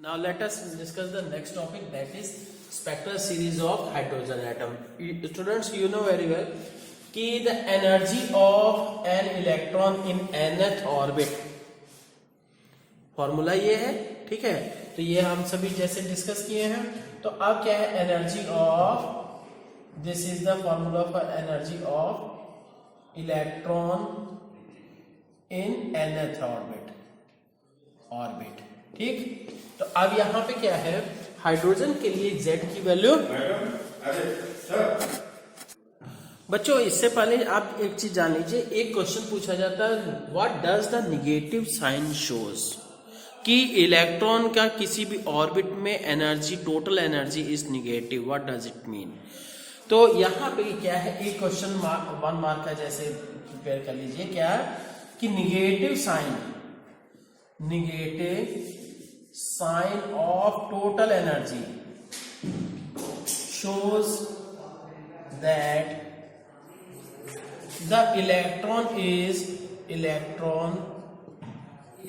Now let us discuss the next topic, that is spectral series of hydrogen atom. Students, you know very well कि the energy of an electron in nth orbit, formula ये है, ठीक है। तो ये हम सभी जैसे डिस्कस किए हैं। तो अब क्या है, energy of, this is the formula for energy of electron in nth orbit, ठीक। तो अब यहां पे क्या है, हाइड्रोजन के लिए Z की वैल्यू, बच्चों इससे पहले आप एक चीज जान लीजिए, एक क्वेश्चन पूछा जाता है, what does the negative sign shows, कि इलेक्ट्रॉन का किसी भी ऑर्बिट में energy, total energy is negative, what does it mean. तो यहां पे क्या है, एक क्वेश्चन 1 मार्क का जैसे प्रिपेयर कर लीजिए, क्या कि negative sign of total energy shows that the electron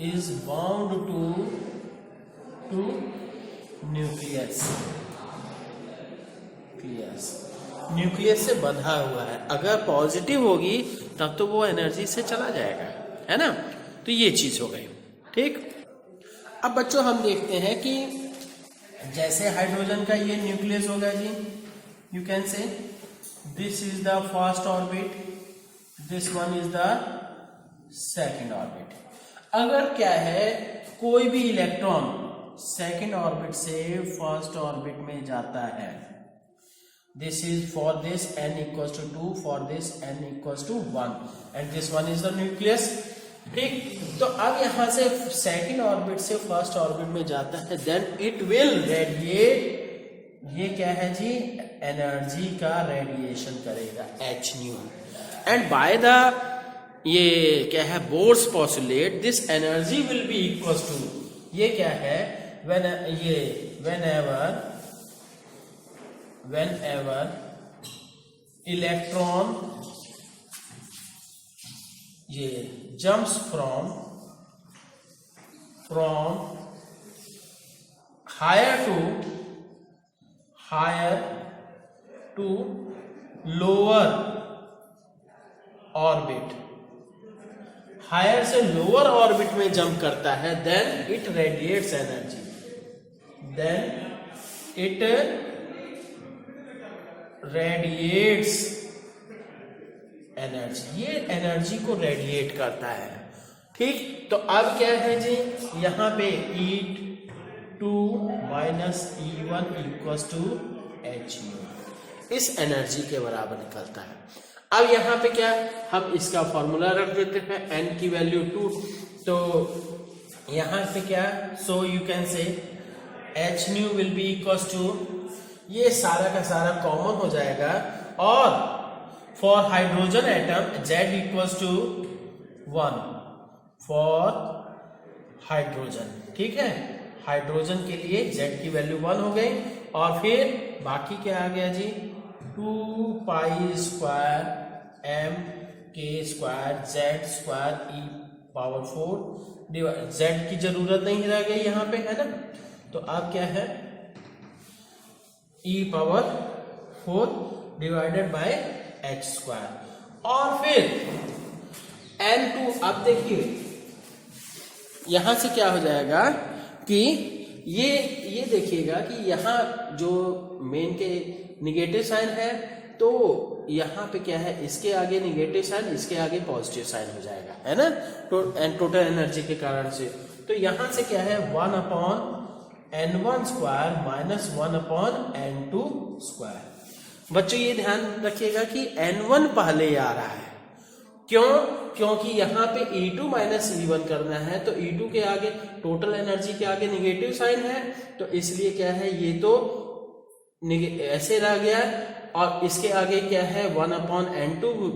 is bound to nucleus से बंधा हुआ है। अगर पॉजिटिव होगी तब तो वो एनर्जी से चला जाएगा, है ना। तो ये चीज हो गई, ठीक। अब बच्चों हम देखते हैं कि जैसे हाइड्रोजन का ये न्यूक्लियस होगा जी, you can say this is the first orbit, this one is the second orbit. अगर क्या है, कोई भी इलेक्ट्रॉन सेकंड ऑर्बिट से फर्स्ट ऑर्बिट में जाता है, this is for this n equals to 2, for this n equals to 1 and this one is the nucleus, ठीक। तो अब यहां से सेकंड ऑर्बिट से फर्स्ट ऑर्बिट में जाता है, देन इट विल रेडिएट, ये क्या है जी, एनर्जी का रेडिएशन करेगा hν, एंड बाय द, ये क्या है, Bohr's postulate, this energy will be equal to, ये क्या है, whenever इलेक्ट्रॉन ये jumps from higher to lower orbit, higher से लोअर ऑर्बिट में जंप करता है, देन इट रेडिएट्स एनर्जी, ये एनर्जी को रेडिएट करता है, ठीक। तो अब क्या है जी, यहां पे E2 minus E1 equals to hν, इस एनर्जी के बराबर निकलता है। अब यहां पे क्या, हम इसका फॉर्मूला रख देते हैं, n की वैल्यू 2, तो यहां पे क्या, सो यू कैन से hν will be equals to, ये सारा का सारा कॉमन हो जाएगा, और for hydrogen atom Z equals to 1 for hydrogen, ठीक है। हाइड्रोजन के लिए Z की वैल्यू 1 हो गई, और फिर बाकी क्या आ गया जी, 2 pi square m k square z square e⁴, z की जरूरत नहीं रह गई यहाँ पे, है ना। तो अब क्या है, e⁴ divided by h square, और फिर n2, अब देखिए यहां से क्या हो जाएगा कि ये देखिएगा कि यहाँ जो मेन के निगेटिव साइन है, तो यहाँ पे क्या है, इसके आगे निगेटिव साइन, इसके आगे पॉजिटिव साइन हो जाएगा, है ना, टोटल एनर्जी के कारण से। तो यहां से क्या है, 1/n1 square minus 1/n2 square. बच्चों ये ध्यान रखिएगा कि n1 पहले आ रहा है, क्योंकि यहाँ पे E2 माइनस E1 करना है, तो E2 के आगे, टोटल एनर्जी के आगे निगेटिव साइन है, तो इसलिए क्या है, ये तो ऐसे रह गया, और इसके आगे क्या है, 1/n2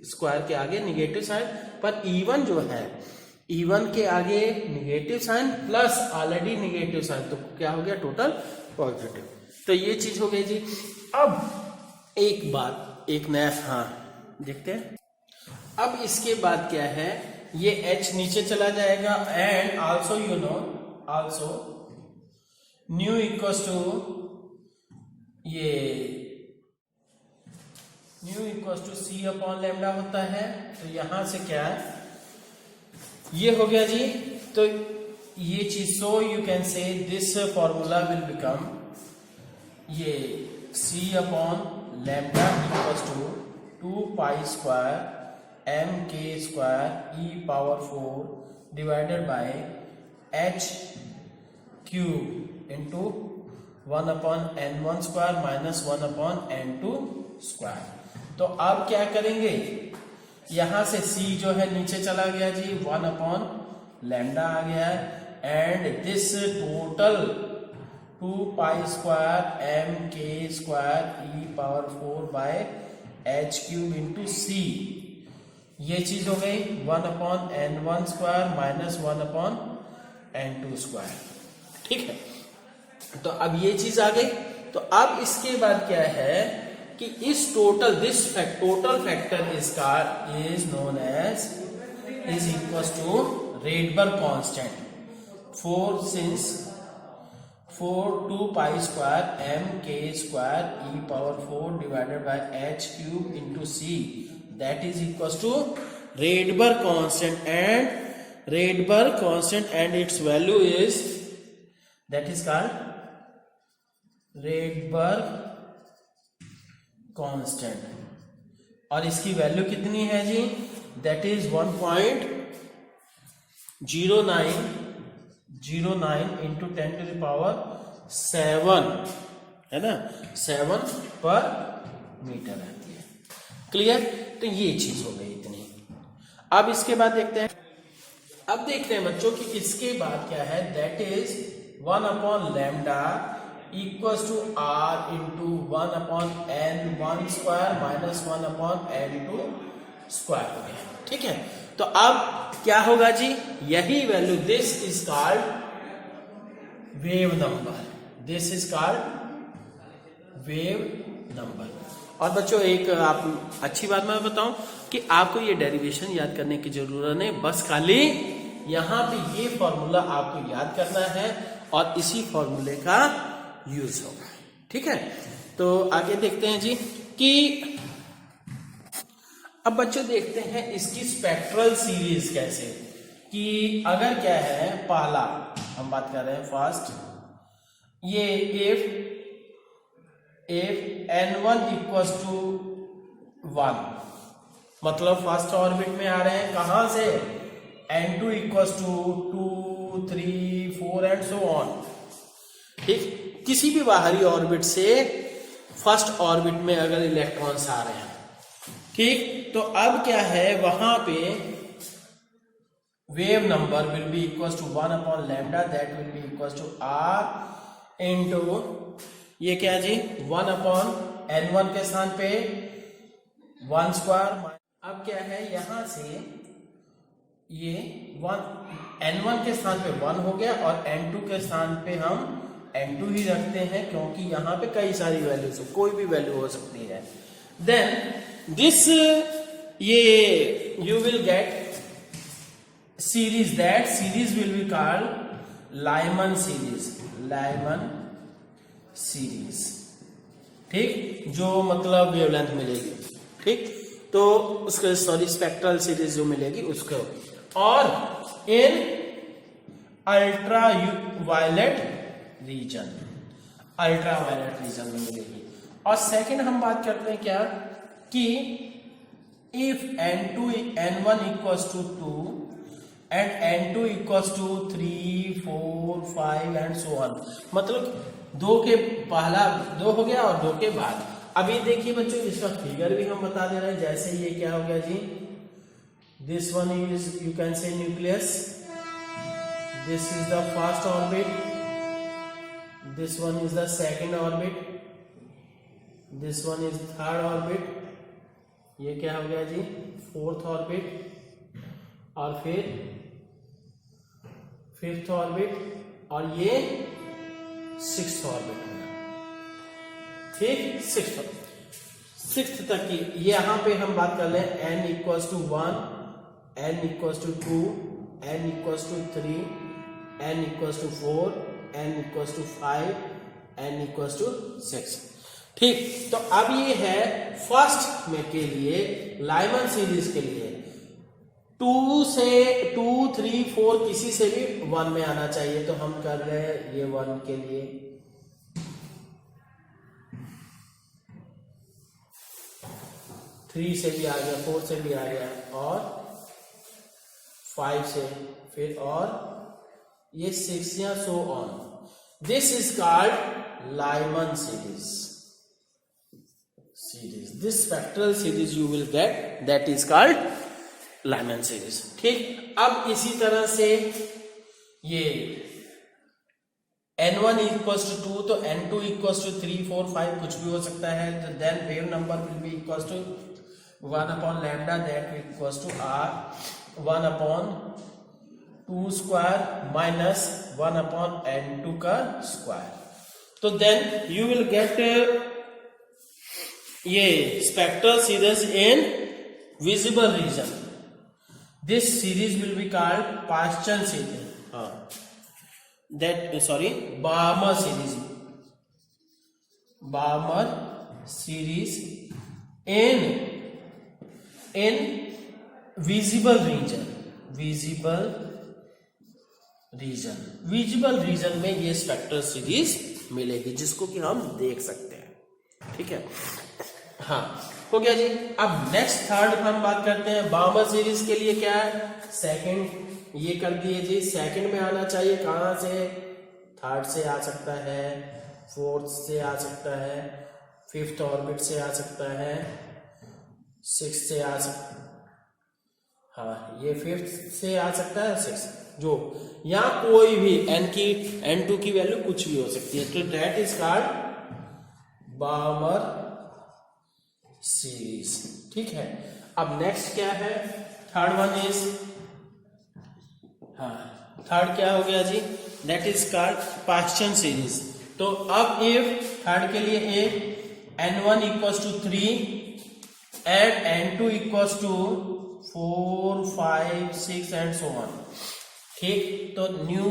स्क्वायर के आगे निगेटिव साइन, पर E1 जो है, E1 के आगे negative sign plus already negative sign, तो क्या हो गया, टोटल पॉजिटिव। तो ये चीज हो गई जी। अब एक बात, एक नया, हाँ देखते हैं, अब इसके बाद क्या है, ये H नीचे चला जाएगा, and also you know, also nu equals to ये nu equals to c upon lambda होता है। तो यहां से क्या ये हो गया जी। तो ये चीज, so you can say this formula will become ये c upon lambda equals to 2 pi square m k square e power 4 divided by h cube into 1 upon n1 square minus 1 upon n2 square. तो अब क्या करेंगे, यहां से c जो है नीचे चला गया जी, 1 अपॉन लैम्डा आ गया and this total 2 pi square m k square e power 4 by h cube into c, ये चीज हो गई 1 upon n1 square minus 1 upon n2 square. ठीक है, तो अब ये चीज आ गई। तो अब इसके बाद क्या है कि इस टोटल टोटल फैक्टर इसका is known as is equal to Rydberg constant 2 pi square m k square e power 4 divided by h cube into c, that is equal to Rydberg constant and its value is that is called Rydberg constant. और इसकी value कितनी है जी, that is 1.0909 into 10 to the power 7 है ना, 7 पर metre रहती है। क्लियर, तो ये चीज हो गई इतनी। अब इसके बाद देखते हैं, अब देखते हैं बच्चों कि इसके बाद क्या है, that is 1 upon lambda equals to R into 1 upon n1 square minus 1 upon n2 square हो गया। ठीक है, तो अब क्या होगा जी, यही value, this is called wave number, this is called wave number. और बच्चों एक आप अच्छी बात मैं बताऊं कि आपको ये डेरिवेशन याद करने की जरूरत नहीं, बस खाली यहां पे ये फॉर्मूला आपको याद करना है और इसी फॉर्मूले का यूज होगा। ठीक है, तो आगे देखते हैं जी कि अब बच्चों देखते हैं इसकी स्पेक्ट्रल सीरीज कैसे, कि अगर क्या है, पहला हम बात कर रहे हैं फर्स्ट, ये if n1 इक्वल्स टू 1, मतलब फर्स्ट ऑर्बिट में आ रहे हैं, कहां से, n2 equals to 2 3 4 and so on. ठीक, किसी भी बाहरी ऑर्बिट से फर्स्ट ऑर्बिट में अगर इलेक्ट्रॉन्स आ रहे हैं, ठीक, तो अब क्या है, वहां पे wave number will be equal to 1 upon lambda, that will be equal to R into ये क्या जी, 1 अपॉन n1 के स्थान पे 1 स्क्वायर। अब क्या है, यहां से ये 1 n1 के स्थान पे 1 हो गया और n2 के स्थान पे हम n2 ही रखते हैं, क्योंकि यहां पे कई सारी वैल्यूज, कोई भी वैल्यू हो सकती है। देन दिस ये you will gate series, that series will be called Lyman series. ठीक, जो मतलब वेवलेंथ मिलेगी। ठीक, तो उसके सॉरी स्पेक्ट्रल सीरीज जो मिलेगी उसको, और इन अल्ट्रा वायलेट रीजन में मिलेगी। और सेकंड हम बात करते हैं क्या, कि if n1 equals to 2 and n2 equals to 3 4 5 and so on, मतलब 2 के पहला 2 हो गया और 2 के बाद। अभी देखिए बच्चों, इसका फिगर भी हम बता दे रहे हैं, जैसे ये क्या हो गया जी, this one is you can say nucleus, this is the first orbit, this one is the second orbit, this one is third orbit, ये क्या हो गया जी, फोर्थ ऑर्बिट, और फिर फिफ्थ ऑर्बिट, और ये सिक्स्थ ऑर्बिट हो गया। ठीक, सिक्स्थ तक की यहां पे हम बात कर लें, n equals to 1, n equals to 2, n equals to 3, n equals to 4, n equals to 5, n equals to 6। ठीक, तो अब ये है फर्स्ट में के लिए, लाइमन सीरीज के लिए 2 से 2, 3, 4 किसी से भी 1 में आना चाहिए। तो हम कर रहे हैं ये 1 के लिए, 3 से भी आ गया, 4 से भी आ गया, और 5 से, फिर और ये 6 या so on. This is called Lyman series. This spectral series you will get, that is called Lyman series. ठीक, अब इसी तरह से ये n1 equals to 2, तो n2 equals to 3, 4, 5 कुछ भी हो सकता है। Then wave number will be equals to 1 upon lambda, that equals to r 1 upon 2 square minus 1 upon n2 का square। तो then you will get ये spectral series in visible region. This series will be called Paschen series. Balmer series. Balmer series in visible region. Visible region में ये spectral series मिलेगी, जिसको कि हम देख सकते हैं। ठीक है, हाँ, हो गया जी। अब नेक्स्ट थर्ड हम बात करते हैं बाल्मर सीरीज के लिए। क्या है, सेकंड ये कर दिए जी, सेकंड में आना चाहिए कहां से, थर्ड से आ सकता है, फोर्थ से आ सकता है, फिफ्थ ऑर्बिट से आ सकता है, सिक्स से आ सकता है, हाँ ये फिफ्थ से आ सकता है, सिक्स जो, या कोई भी n2 की वैल्यू कुछ भी हो सकती है। तो that is called Balmer series. ठीक है, अब नेक्स्ट क्या है, थर्ड वन इज, हाँ थर्ड क्या हो गया जी, that is called Paschen series. तो अब इफ थर्ड के लिए एक n1 equals to 3 and n2 equals to 4, 5, 6 and so on. ठीक, तो न्यू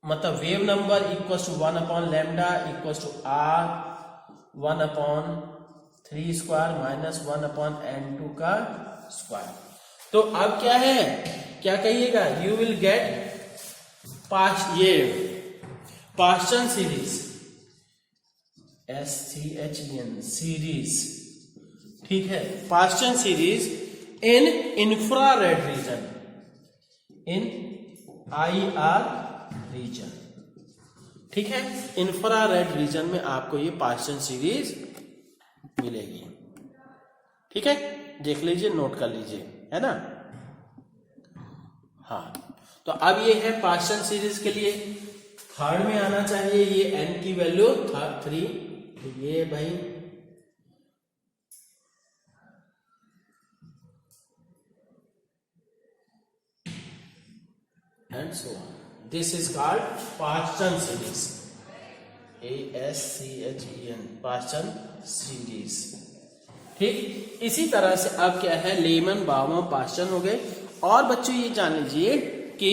मतलब wave number equals to 1 upon lambda equals to r 1 upon 3 square minus 1 upon n2 का square. तो अब क्या है, क्या कहिएगा, यू विल गेट ये पास्चन सीरीज, SCHEN सीरीज। ठीक है, Paschen series in infrared region, in IR region. ठीक है, इंफ्रारेड रीजन में आपको ये पास्चन सीरीज मिलेगी। ठीक है, देख लीजिए, नोट कर लीजिए, है ना। हाँ, तो अब ये है पास्चन सीरीज के लिए थर्ड में आना चाहिए, ये n की वैल्यू 3, तो ये भाई and so on. This is called Paschen series, ASCHEN, Paschen series। ठीक, इसी तरह से अब क्या है, लेमन, बाल्मर, पास्चन हो गए। और बच्चों ये जान लीजिए कि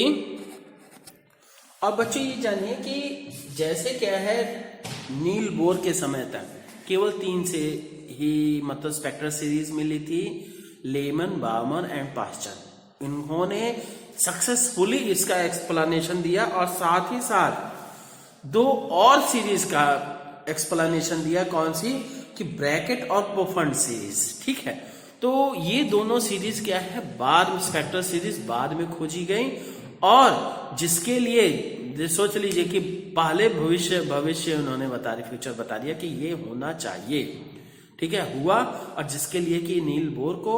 जैसे क्या है, नील बोर के समय तक केवल 3 से ही मतलब स्पेक्ट्रल सीरीज मिली थी, लेमन, बाल्मर एंड पास्चन। इन्होंने सक्सेसफुली इसका एक्सप्लेनेशन दिया और साथ ही साथ 2 और सीरीज का एक्सप्लेनेशन दिया। कौन सी, कि ब्रैकेट और पोफंड सीरीज। ठीक है, तो ये दोनों सीरीज क्या है, बाद में स्पेक्ट्रल सीरीज बाद में खोजी गई, और जिसके लिए सोच लीजिए कि पहले भविष्य उन्होंने फ्यूचर बता दिया कि ये होना चाहिए। ठीक है, हुआ, और जिसके लिए कि नील बोर को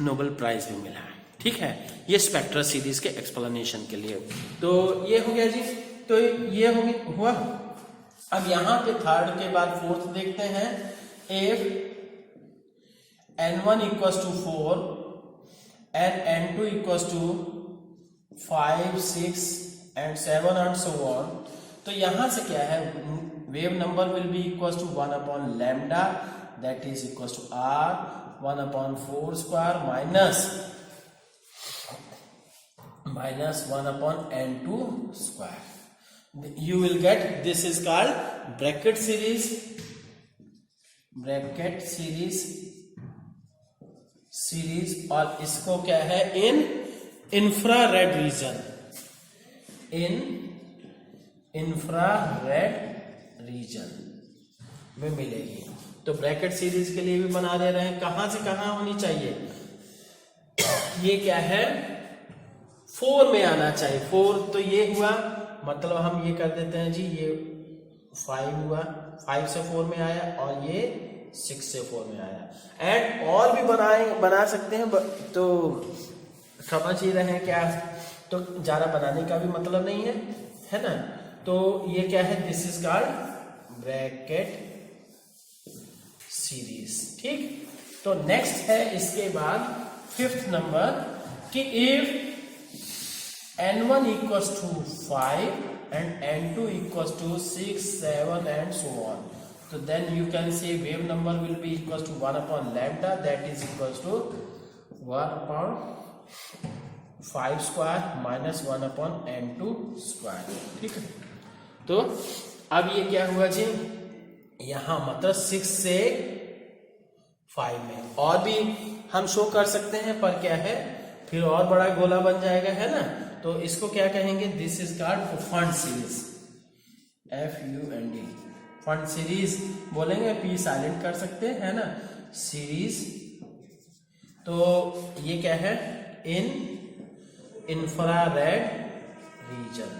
नोबेल प्राइज भी मिला। ठीक है, ये स्पेक्ट्रल सीरीज के एक्सप्लेनेशन के लिए। तो ये हो गया जी, तो ये हुआ। अब यहां पे थर्ड के बाद फोर्थ देखते हैं। If n1 equals to 4 and n2 equals to 5, 6 and 7 and so on. तो यहां से क्या है, wave number will be equals to 1 upon lambda, that is equals to r 1 upon 4 square minus 1 upon n2 square. you will get, this is called bracket series और इसको क्या है, इन infrared reason में मिलेगी। तो ब्रैकेट सीरीज के लिए भी बना दे रहे हैं, कहां से कहां होनी चाहिए, ये क्या है 4 में आना चाहिए। 4 तो ये हुआ, मतलब हम ये कर देते हैं जी, ये 5 हुआ, 5 से 4 में आया, और ये 6 से 4 में आया। एंड और भी बना सकते हैं, तो समझ ही रहे हैं क्या, तो ज्यादा बनाने का भी मतलब नहीं है ना। तो ये क्या है, this is called Brackett series. ठीक, तो नेक्स्ट है इसके बाद 5th नंबर कि if n1 equals to 5 and n2 equals to 6, 7 and so on, so then you can say wave number will be equals to 1 upon lambda, that is equals to 1 upon 5 square minus 1 upon n2 square। ठीक है, तो अब ये क्या हुआ जी, यहां मतलब 6 से 5 में और भी हम शो कर सकते हैं, पर क्या है फिर और बड़ा गोला बन जाएगा, है ना। तो इसको क्या कहेंगे, this is called fund series, FUND, fund series बोलेंगे, P साइलेंट कर सकते हैं, है ना, सीरीज। तो ये क्या है, इन इंफ्रारेड रीजन।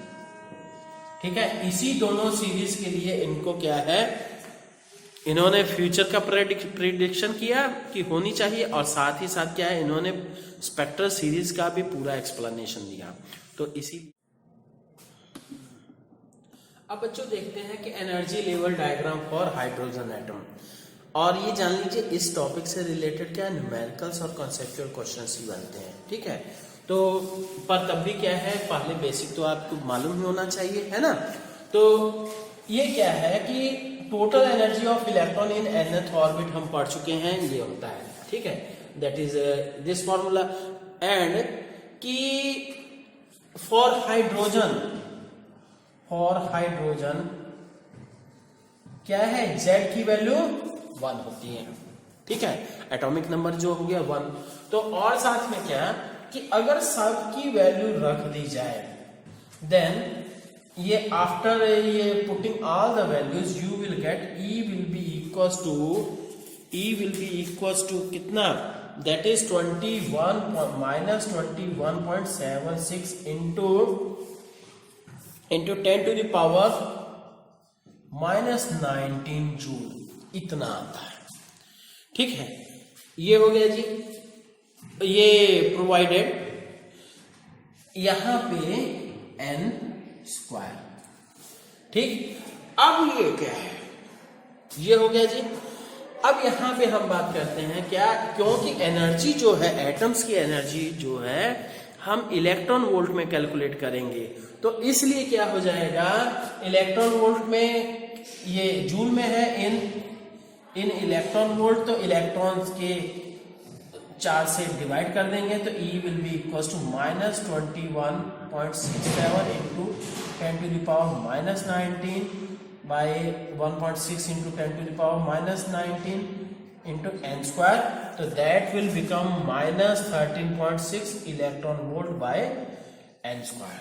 ठीक है, इसी दोनों सीरीज के लिए इनको क्या है, इन्होंने फ्यूचर का प्रेडिक्शन किया कि होनी चाहिए, और साथ ही साथ क्या है, इन्होंने स्पेक्ट्रल सीरीज का भी पूरा एक्सप्लेनेशन दिया। तो इसी अब बच्चों देखते हैं कि energy level diagram for hydrogen atom, और ये जान लीजिए इस टॉपिक से रिलेटेड क्या न्यूमेरिकल्स और कॉन्सेप्चुअल क्वेश्चंस ही बनते हैं। ठीक है, तो पर तब भी क्या है, पहले बेसिक तो आपको मालूम ही होना चाहिए, है ना। तो ये क्या है कि total energy of electron in nth orbit हम पढ़ चुके हैं, ये होता है। ठीक है, that is this formula. And कि फॉर हाइड्रोजन क्या है, Z की वैल्यू 1 होती है। ठीक है, एटॉमिक नंबर जो हो गया 1। तो और साथ में क्या कि अगर सब की वैल्यू रख दी जाए, देन ये आफ्टर ये putting all the values you will get E will be equals to कितना, that is 21 minus 21.76 into 10 to the power -19 joule, इतना आता है। ठीक है, ये हो गया जी, ये प्रोवाइडेड यहां पे n स्क्वायर। ठीक, अब ये क्या है, ये हो गया जी। अब यहां पे हम बात करते हैं क्या, क्योंकि एनर्जी जो है, एटम्स की एनर्जी जो है हम इलेक्ट्रॉन वोल्ट में कैलकुलेट करेंगे, तो इसलिए क्या हो जाएगा, इलेक्ट्रॉन वोल्ट में ये जूल में है, इन इलेक्ट्रॉन वोल्ट, तो इलेक्ट्रॉन्स के 4 से डिवाइड कर देंगे, तो E will be equals to -21.67 into 10 to the power -19 by 1.6 into 10 to the power -19 into n square, so that will become -13.6 electron volt by n square।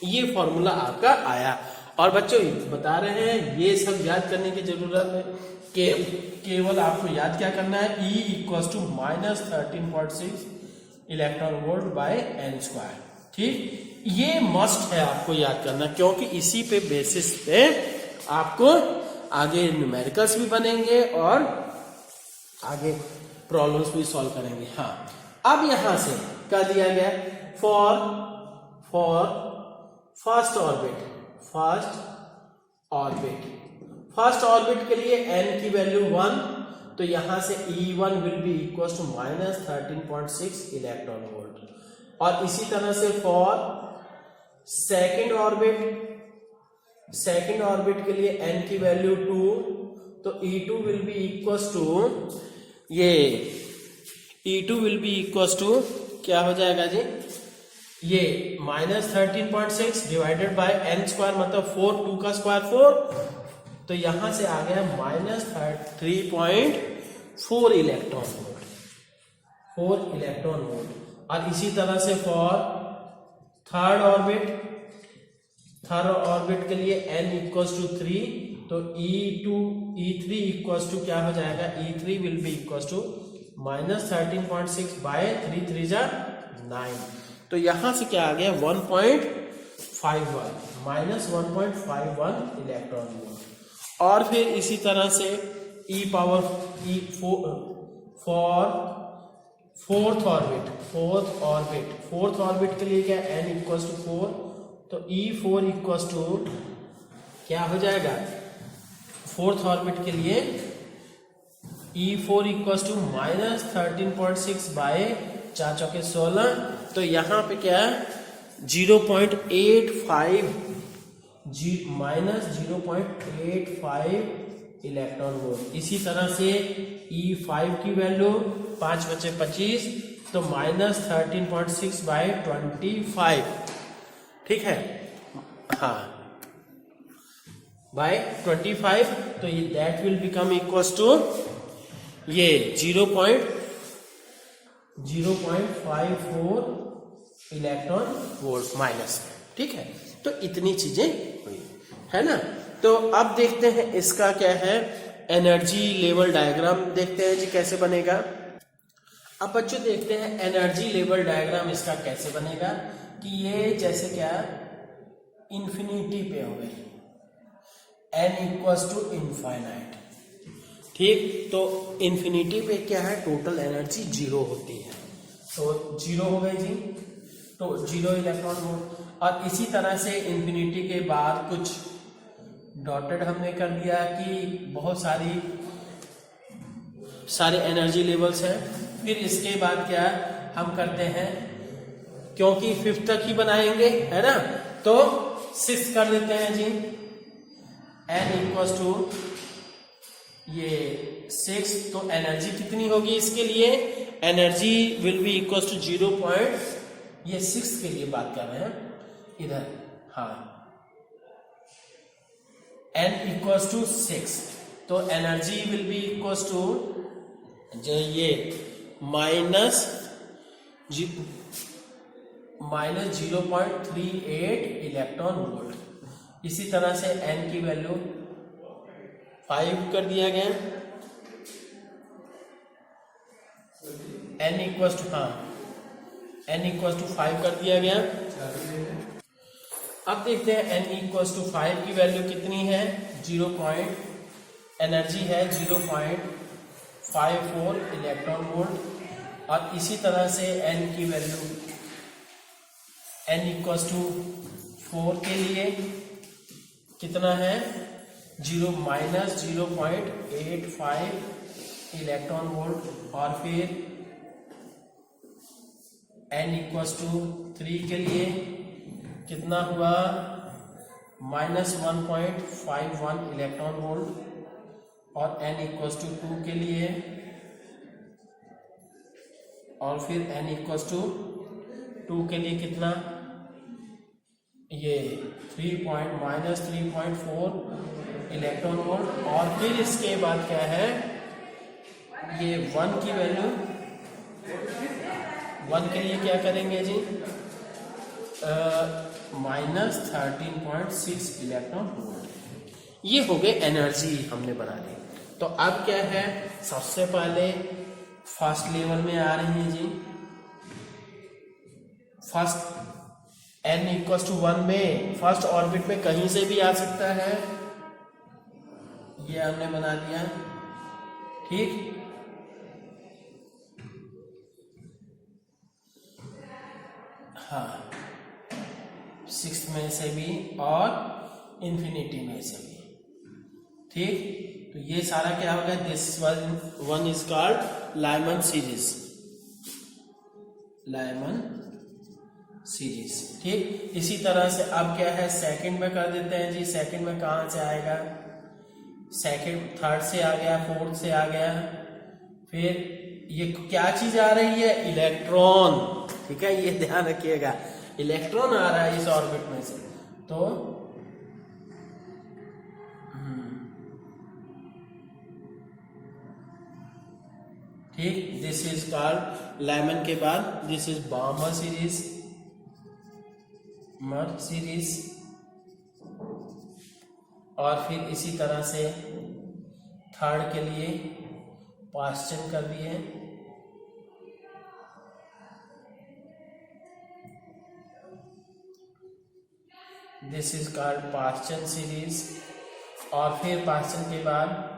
ये formula आपका आया। और बच्चों बता रहे हैं, ये सब याद करने की जरूरत है, केवल आपको याद क्या करना है, E equals to -13.6 electron volt by n square. ठीक, ये मस्ट है आपको याद करना, क्योंकि इसी पे बेसिस पे आपको आगे न्यूमेरिकल्स भी बनेंगे और आगे प्रॉब्लम्स भी सॉल्व करेंगे। हाँ, अब यहां से क्या दिया गया, फॉर फर्स्ट ऑर्बिट के लिए n की वैल्यू 1, तो यहां से E1 will be equal to -13.6 electron volt. और इसी तरह से फॉर सेकेंड ऑर्बिट के लिए n की वैल्यू 2, तो E2 will be equal to क्या हो जाएगा जी, ये -13.6 डिवाइडेड बाय n स्क्वायर मतलब 4, 2 का स्क्वायर 4, तो यहां से आ गया -3.4 इलेक्ट्रॉन वोल्ट, 4 इलेक्ट्रॉन वोल्ट। और इसी तरह से फॉर थर्ड ऑर्बिट के लिए n इक्वल्स टू 3, तो E3 इक्वल्स टू क्या हो जाएगा, E3 will be equals to -13.6 by 3 3 जा 9, तो यहां से क्या आ गया 1.51 -1.51 इलेक्ट्रॉन वोल्ट। और फिर इसी तरह से फॉर फोर्थ ऑर्बिट के लिए क्या n इक्वल्स टू 4, तो E4 इक्वल्स टू क्या हो जाएगा, फोर्थ ऑर्बिट के लिए E4 इक्वल्स टू -13.6 बाय 4 चौके 16, तो यहाँ पे क्या है 0.85 -0.85 इलेक्ट्रॉन वोल्ट। इसी तरह से E5 की वैल्यू 5 बचे 25, तो -13.6 बाय 25, ठीक है, हाँ बाय 25, तो ये that will become equals to ये 0.54 इलेक्ट्रॉन वोल्ट माइनस, ठीक है। तो इतनी चीजें हुई है ना। तो अब देखते हैं इसका क्या है एनर्जी लेवल डायग्राम, देखते हैं जी कैसे बनेगा। अब बच्चों देखते हैं एनर्जी लेवल डायग्राम इसका कैसे बनेगा, कि ये जैसे क्या इंफिनिटी पे हो गई, n इक्वल्स टू इनफाइनाइट, ठीक। तो इंफिनिटी पे क्या है टोटल एनर्जी 0 होती है, तो 0 हो गई जी, तो 0 इलेक्ट्रॉन वोल्ट। और इसी तरह से इंफिनिटी के बाद कुछ डॉटेड हमने कर दिया कि बहुत सारे एनर्जी लेवल्स हैं। फिर इसके बाद क्या हम करते हैं, क्योंकि 5th तक ही बनाएंगे है ना, तो 6 कर देते हैं जी, n इक्वल्स टू ये 6, तो एनर्जी कितनी होगी इसके लिए, energy will be equals to 0. ये 6 के लिए बात कर रहे हैं इधर, हाँ n इक्वल्स टू 6, तो energy will be equals to ये -0.38 इलेक्ट्रॉन वोल्ट। इसी तरह से n की वैल्यू 5 कर दिया गया, n equals to n equals to 5 कर दिया गया। अब देखते हैं n इक्वल्स टू 5 की वैल्यू कितनी है, एनर्जी है 0.54 इलेक्ट्रॉन वोल्ट। और इसी तरह से n की वैल्यू n इक्वल्स टू 4 के लिए कितना है, -0.85 इलेक्ट्रॉन वोल्ट। और फिर n इक्वल्स टू 3 के लिए कितना हुआ, -1.51 इलेक्ट्रॉन वोल्ट। और n इक्वल्स टू 2 के लिए, और फिर n इक्वल्स टू 2 के लिए कितना, ये -3.4 इलेक्ट्रॉन वोल्ट। और फिर इसके बाद क्या है, ये 1 की वैल्यू, 1 के लिए क्या करेंगे जी, -13.6 इलेक्ट्रॉन वोल्ट। ये हो गए एनर्जी हमने बना ली। तो अब क्या है, सबसे पहले फर्स्ट लेवल में आ रही है जी, फर्स्ट n इक्वल्स टू 1 में फर्स्ट ऑर्बिट में कहीं से भी आ सकता है, ये हमने बना दिया, ठीक। हाँ 6 में से भी और इंफिनिटी में से भी, ठीक। तो ये सारा क्या हो गया, this one is called Lyman series, ठीक। इसी तरह से अब क्या है, सेकंड में कर देते हैं जी। सेकंड में कहां से आएगा, सेकंड थर्ड से आ गया, फोर्थ से आ गया, फिर ये क्या चीज आ रही है, इलेक्ट्रॉन, ठीक है, ये ध्यान रखिएगा। इलेक्ट्रॉन आ रहा है इस ऑर्बिट में से, तो ठीक, दिस इज कॉल्ड लेमन के बाद this is Barmer series, merge series, और फिर इसी तरह से थर्ड के लिए पास्चन कर दिए, this is called Paschen series, और फिर पास्चन के बाद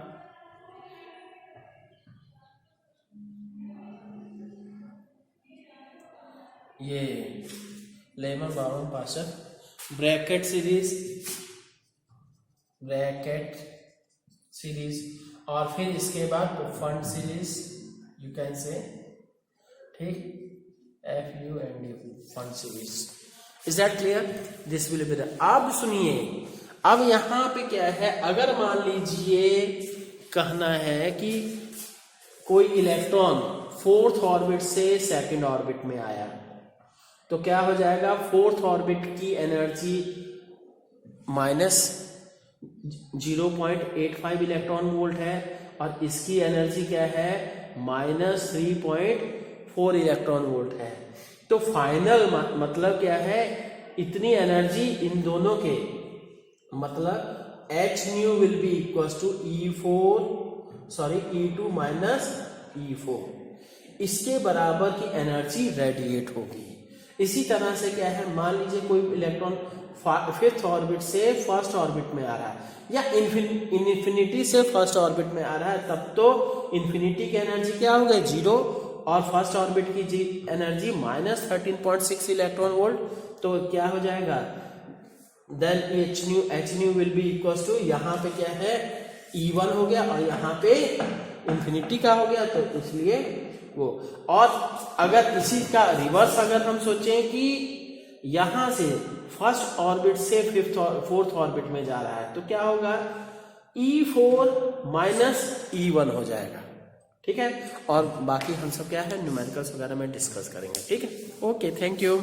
ये lemon Barmer Paschen Brackett series, Brackett series, और फिर इसके बाद फंड सीरीज, यू कैन से, ठीक, FUND fund series. Is that clear? This will be the. अब सुनिए, अब यहां पे क्या है, अगर मान लीजिए कहना है कि कोई इलेक्ट्रॉन फोर्थ ऑर्बिट से सेकंड ऑर्बिट में आया, तो क्या हो जाएगा, फोर्थ ऑर्बिट की एनर्जी माइनस 0.85 इलेक्ट्रॉन वोल्ट है, और इसकी एनर्जी क्या है, माइनस 3.4 इलेक्ट्रॉन वोल्ट है। तो फाइनल मतलब क्या है, इतनी एनर्जी इन दोनों के, मतलब H new will be equal to E2 minus E4, इसके बराबर की एनर्जी रेडिएट होगी। इसी तरह से क्या है, मान लीजिए कोई इलेक्ट्रॉन फिफ्थ ऑर्बिट से फर्स्ट ऑर्बिट में आ रहा है, या इन्फिनिटी से फर्स्ट ऑर्बिट में आ रहा है, तब तो इन्फिनिटी की एनर्जी क्या हो गई, 0, और फर्स्ट ऑर्बिट की एनर्जी माइनस 13.6 इलेक्ट्रॉन वोल्ट। तो क्या हो जाएगा, then H new will be equal to, यहाँ पे क्या है, E1 हो गया, और यहाँ पे इन्फिनिटी का हो गया, तो इसलिए वो। और अगर इसी का रिवर्स अगर हम सोचें कि यहां से फर्स्ट ऑर्बिट से फोर्थ ऑर्बिट में जा रहा है, तो क्या होगा, E4 माइनस E1 हो जाएगा। ठीक है, और बाकी हम सब क्या है न्यूमेरिकल्स वगैरह में डिस्कस करेंगे। ठीक है, ओके, थैंक यू।